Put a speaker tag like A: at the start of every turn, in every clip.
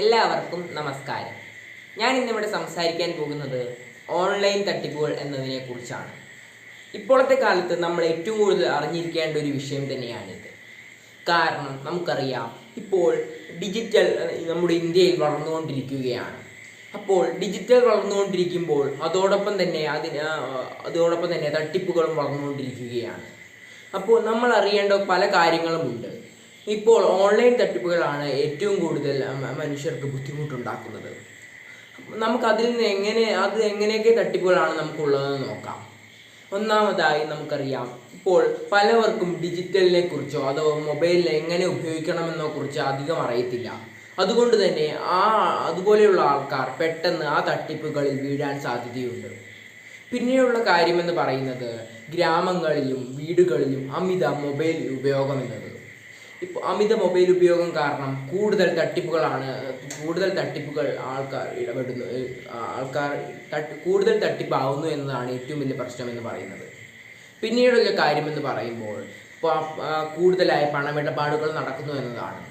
A: എല്ലാവർക്കും നമസ്കാരം. ഞാൻ ഇന്നിവിടെ സംസാരിക്കാൻ പോകുന്നത് ഓൺലൈൻ തട്ടിപ്പുകൾ എന്നതിനെ കുറിച്ചാണ്. ഇപ്പോഴത്തെ കാലത്ത് നമ്മൾ ഏറ്റവും കൂടുതൽ അറിഞ്ഞിരിക്കേണ്ട ഒരു വിഷയം തന്നെയാണിത്. കാരണം നമുക്കറിയാം, ഇപ്പോൾ ഡിജിറ്റൽ നമ്മുടെ ഇന്ത്യയിൽ വളർന്നുകൊണ്ടിരിക്കുകയാണ്. അപ്പോൾ ഡിജിറ്റൽ വളർന്നുകൊണ്ടിരിക്കുമ്പോൾ അതോടൊപ്പം തന്നെ തട്ടിപ്പുകളും വളർന്നുകൊണ്ടിരിക്കുകയാണ്. അപ്പോൾ നമ്മൾ അറിയേണ്ട പല കാര്യങ്ങളുമുണ്ട്. ഇപ്പോൾ ഓൺലൈൻ തട്ടിപ്പുകളാണ് ഏറ്റവും കൂടുതൽ മനുഷ്യർക്ക് ബുദ്ധിമുട്ടുണ്ടാക്കുന്നത്. നമുക്കതിൽ നിന്ന് എങ്ങനെയൊക്കെ തട്ടിപ്പുകളാണ് നമുക്കുള്ളതെന്ന് നോക്കാം. ഒന്നാമതായി നമുക്കറിയാം, ഇപ്പോൾ പലവർക്കും ഡിജിറ്റലിനെ കുറിച്ചോ അതോ മൊബൈലിനെ എങ്ങനെ ഉപയോഗിക്കണമെന്നോ കുറിച്ച് അധികം അറിയത്തില്ല. അതുകൊണ്ട് തന്നെ അതുപോലെയുള്ള ആൾക്കാർ പെട്ടെന്ന് ആ തട്ടിപ്പുകളിൽ വീഴാൻ സാധ്യതയുണ്ട്. പിന്നെയുള്ള കാര്യമെന്ന് പറയുന്നത് ഗ്രാമങ്ങളിലും വീടുകളിലും അമിത മൊബൈൽ ഉപയോഗം എന്നത്. ഇപ്പോൾ അമിത മൊബൈൽ ഉപയോഗം കാരണം കൂടുതൽ തട്ടിപ്പുകൾ കൂടുതൽ തട്ടിപ്പാവുന്നു എന്നതാണ് ഏറ്റവും വലിയ പ്രശ്നമെന്ന് പറയുന്നത്. പിന്നീടുള്ള കാര്യമെന്ന് പറയുമ്പോൾ കൂടുതലായ പണമിടപാടുകൾ നടക്കുന്നു എന്നതാണ്.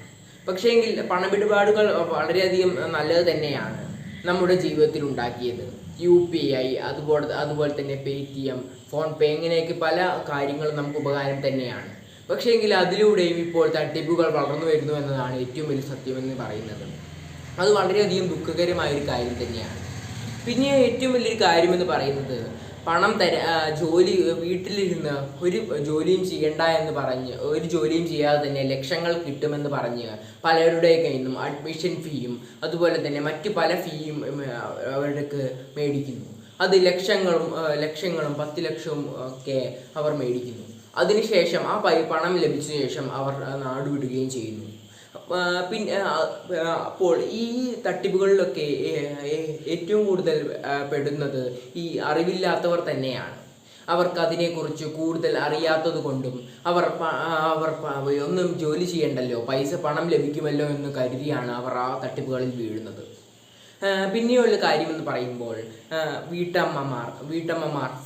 A: പക്ഷേങ്കിൽ പണമിടപാടുകൾ വളരെയധികം നല്ലത് തന്നെയാണ് നമ്മുടെ ജീവിതത്തിൽ ഉണ്ടാക്കിയത്. UPI അതുപോലെ തന്നെ Paytm, ഫോൺപേ ഇങ്ങനെയൊക്കെ പല കാര്യങ്ങളും നമുക്ക് ഉപകാരം തന്നെയാണ്. പക്ഷേങ്കിൽ അതിലൂടെയും ഇപ്പോൾ തട്ടിപ്പുകൾ വളർന്നു വരുന്നു എന്നതാണ് ഏറ്റവും വലിയ സത്യമെന്ന് പറയുന്നത്. അത് വളരെയധികം ദുഃഖകരമായൊരു കാര്യം തന്നെയാണ്. പിന്നെ ഏറ്റവും വലിയൊരു കാര്യമെന്ന് പറയുന്നത് വീട്ടിലിരുന്ന് ഒരു ജോലിയും ചെയ്യണ്ട എന്ന് പറഞ്ഞ്, ഒരു ജോലിയും ചെയ്യാതെ തന്നെ ലക്ഷങ്ങൾ കിട്ടുമെന്ന് പറഞ്ഞ് പലരുടെ കയ്യിൽ നിന്നും അഡ്മിഷൻ ഫീയും അതുപോലെ തന്നെ മറ്റു പല ഫീയും അവർക്ക് മേടിക്കുന്നു. അത് ലക്ഷങ്ങളും 10 ലക്ഷവും ഒക്കെ അവർ മേടിക്കുന്നു. അതിനുശേഷം പണം ലഭിച്ച ശേഷം അവർ നാടുവിടുകയും ചെയ്യുന്നു. അപ്പോൾ ഈ തട്ടിപ്പുകളിലൊക്കെ ഏറ്റവും കൂടുതൽ പെടുന്നത് ഈ അറിവില്ലാത്തവർ തന്നെയാണ്. അവർക്ക് അതിനെക്കുറിച്ച് കൂടുതൽ അറിയാത്തത് കൊണ്ടും അവർ ഒന്നും ജോലി ചെയ്യണ്ടല്ലോ, പണം ലഭിക്കുമല്ലോ എന്ന് കരുതിയാണ് അവർ ആ തട്ടിപ്പുകളിൽ വീഴുന്നത്. പിന്നെയുള്ള കാര്യമെന്ന് പറയുമ്പോൾ വീട്ടമ്മമാർ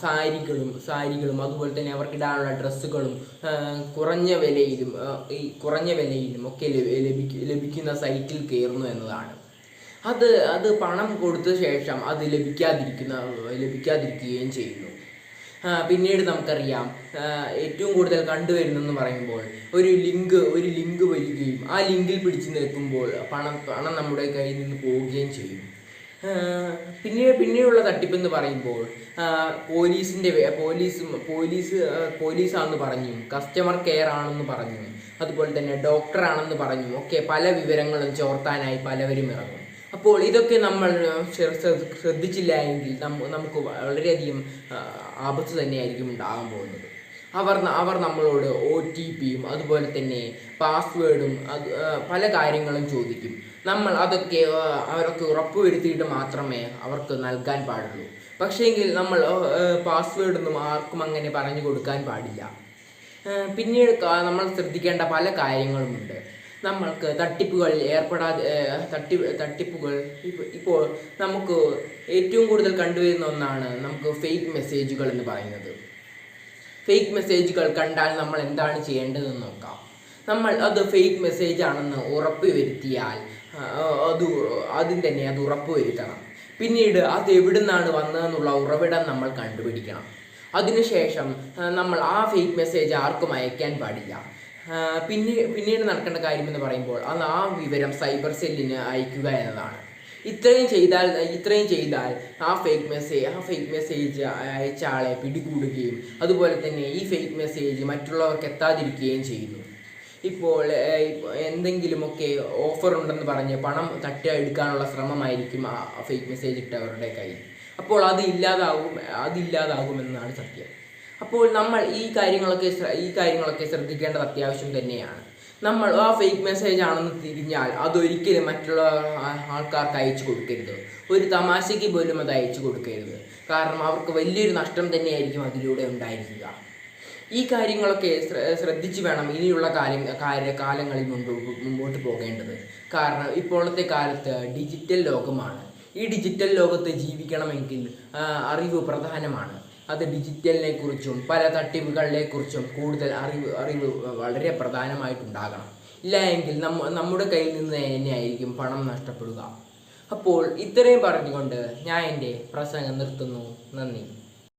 A: സാരികളും അതുപോലെ തന്നെ അവർക്കിടാനുള്ള ഡ്രസ്സുകളും കുറഞ്ഞ വിലയിലും ഒക്കെ ലഭിക്കുന്ന സൈറ്റിൽ കയറുന്നു എന്നതാണ്. അത് പണം കൊടുത്ത ശേഷം അത് ലഭിക്കാതിരിക്കുകയും ചെയ്യുന്നു. പിന്നീട് നമുക്കറിയാം, ഏറ്റവും കൂടുതൽ കണ്ടുവരുന്നെന്ന് പറയുമ്പോൾ ഒരു ലിങ്ക് വരികയും ആ ലിങ്കിൽ പിടിച്ചു നിൽക്കുമ്പോൾ പണം നമ്മുടെ കയ്യിൽ നിന്ന് പോവുകയും ചെയ്യും. പിന്നെയുള്ള തട്ടിപ്പെന്ന് പറയുമ്പോൾ പോലീസാണെന്ന് പറഞ്ഞും കസ്റ്റമർ കെയർ ആണെന്ന് പറഞ്ഞും അതുപോലെ തന്നെ ഡോക്ടറാണെന്ന് പറഞ്ഞും ഒക്കെ പല വിവരങ്ങളും ചോർത്താനായി പലവരും ഇറങ്ങും. അപ്പോൾ ഇതൊക്കെ നമ്മൾ ശ്രദ്ധിച്ചില്ല എങ്കിൽ നമുക്ക് വളരെയധികം ആപത്ത് തന്നെയായിരിക്കും ഉണ്ടാകാൻ പോകുന്നത്. അവർ നമ്മളോട് OTPയും അതുപോലെ തന്നെ പാസ്വേഡും പല കാര്യങ്ങളും ചോദിക്കും. നമ്മൾ അവരൊക്കെ ഉറപ്പുവരുത്തിയിട്ട് മാത്രമേ അവർക്ക് നൽകാൻ പാടുള്ളൂ. പക്ഷേങ്കിൽ നമ്മൾ പാസ്വേഡൊന്നും ആർക്കും അങ്ങനെ പറഞ്ഞു കൊടുക്കാൻ പാടില്ല. പിന്നീട് നമ്മൾ ശ്രദ്ധിക്കേണ്ട പല കാര്യങ്ങളുമുണ്ട്. നമ്മൾക്ക് തട്ടിപ്പുകളിൽ തട്ടിപ്പുകൾ ഇപ്പോൾ നമുക്ക് ഏറ്റവും കൂടുതൽ കണ്ടുവരുന്ന ഒന്നാണ് നമുക്ക് ഫേക്ക് മെസ്സേജുകൾ എന്ന് പറയുന്നത്. ഫേക്ക് മെസ്സേജുകൾ കണ്ടാൽ നമ്മൾ എന്താണ് ചെയ്യേണ്ടതെന്ന് നോക്കാം. നമ്മൾ അത് ഫേക്ക് മെസ്സേജ് ആണെന്ന് ഉറപ്പുവരുത്തിയാൽ ആദ്യം തന്നെ അത് ഉറപ്പുവരുത്തണം. പിന്നീട് അത് എവിടുന്നാണ് വന്നതെന്നുള്ള ഉറവിടം നമ്മൾ കണ്ടുപിടിക്കണം. അതിനുശേഷം നമ്മൾ ആ ഫേക്ക് മെസ്സേജ് ആർക്കും അയക്കാൻ പാടില്ല. പിന്നീട് നടക്കേണ്ട കാര്യമെന്ന് പറയുമ്പോൾ ആ വിവരം സൈബർ സെല്ലിന് അയക്കുക എന്നതാണ്. ഇത്രയും ചെയ്താൽ ആ ഫേക്ക് മെസ്സേജ് അയച്ച ആളെ പിടികൂടുകയും അതുപോലെ തന്നെ ഈ ഫേക്ക് മെസ്സേജ് മറ്റുള്ളവർക്ക് എത്താതിരിക്കുകയും ചെയ്യുന്നു. ഇപ്പോൾ എന്തെങ്കിലുമൊക്കെ ഓഫർ ഉണ്ടെന്ന് പറഞ്ഞ് പണം തട്ടിയെടുക്കാനുള്ള ശ്രമമായിരിക്കും ആ ഫേക്ക് മെസ്സേജ് ഇട്ടവരുടെ കയ്യിൽ. അപ്പോൾ അത് ഇല്ലാതാകുമെന്നാണ് സത്യം. അപ്പോൾ നമ്മൾ ഈ കാര്യങ്ങളൊക്കെ ശ്രദ്ധിക്കേണ്ടത് അത്യാവശ്യം തന്നെയാണ്. നമ്മൾ ആ ഫേക്ക് മെസ്സേജ് ആണെന്ന് തിരിഞ്ഞാൽ അതൊരിക്കലും മറ്റുള്ള ആൾക്കാർക്ക് അയച്ചു കൊടുക്കരുത്. ഒരു തമാശയ്ക്ക് പോലും അത് അയച്ചു കൊടുക്കരുത്. കാരണം അവർക്ക് വലിയൊരു നഷ്ടം തന്നെയായിരിക്കും അതിലൂടെ ഉണ്ടായിരിക്കുക. ഈ കാര്യങ്ങളൊക്കെ ശ്രദ്ധിച്ച് വേണം ഇനിയുള്ള കാലങ്ങളിൽ മുമ്പോട്ട് പോകേണ്ടത്. കാരണം ഇപ്പോഴത്തെ കാലത്ത് ഡിജിറ്റൽ ലോകമാണ്. ഈ ഡിജിറ്റൽ ലോകത്ത് ജീവിക്കണമെങ്കിൽ അറിവ് പ്രധാനമാണ്. അത് ഡിജിറ്റലിനെ കുറിച്ചും പല തട്ടിപ്പുകളെ കുറിച്ചും കൂടുതൽ അറിവ് വളരെ പ്രധാനമായിട്ടുണ്ടാകണം. ഇല്ല എങ്കിൽ നമ്മുടെ കയ്യിൽ നിന്ന് തന്നെയായിരിക്കും പണം നഷ്ടപ്പെടുക. അപ്പോൾ ഇത്രയും പറഞ്ഞുകൊണ്ട് ഞാൻ എൻ്റെ പ്രസംഗം നിർത്തുന്നു. നന്ദി.